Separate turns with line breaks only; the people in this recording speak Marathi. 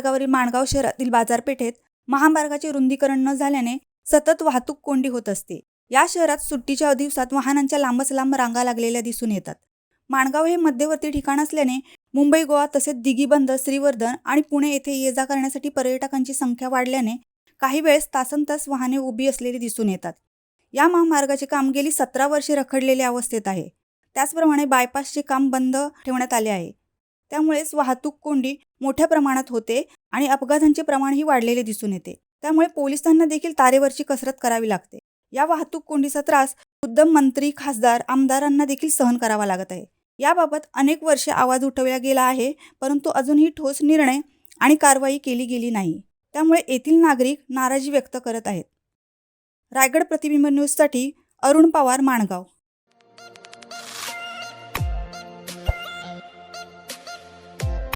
महामार्गावरील माणगाव शहरातील बाजारपेठेत महामार्गाचे रुंदीकरण न झाल्याने सतत वाहतूक कोंडी होत असते। या शहरात सुट्टीच्या दिवसात वाहनांच्या लांबच लांब रांगा लागलेल्या दिसून येतात। माणगाव हे मध्यवर्ती ठिकाण असल्याने मुंबई, गोवा तसेच दिघीबंदर, श्रीवर्धन आणि पुणे येथे ये जा करण्यासाठी पर्यटकांची संख्या वाढल्याने काही वेळेस तासनतास वाहने उभी असलेली दिसून येतात। या महामार्गाचे काम गेली 17 वर्षे रखडलेल्या अवस्थेत आहे। त्याचप्रमाणे बायपासचे काम बंद ठेवण्यात आले आहे। त्यामुळेच वाहतूक कोंडी मोठ्या प्रमाणात होते आणि अपघातांचे प्रमाणही वाढलेले दिसून येते। त्यामुळे पोलिसांना देखील तारेवरची कसरत करावी लागते। या वाहतूक कोंडीचा त्रास खुद्द मंत्री, खासदार, आमदारांना देखील सहन करावा लागत आहे। याबाबत अनेक वर्षे आवाज उठवला गेला आहे, परंतु अजूनही ठोस निर्णय आणि कारवाई केली गेली नाही। त्यामुळे येथील नागरिक नाराजी व्यक्त करत आहेत। रायगड प्रतिबिंब न्यूजसाठी अरुण पवार, माणगाव।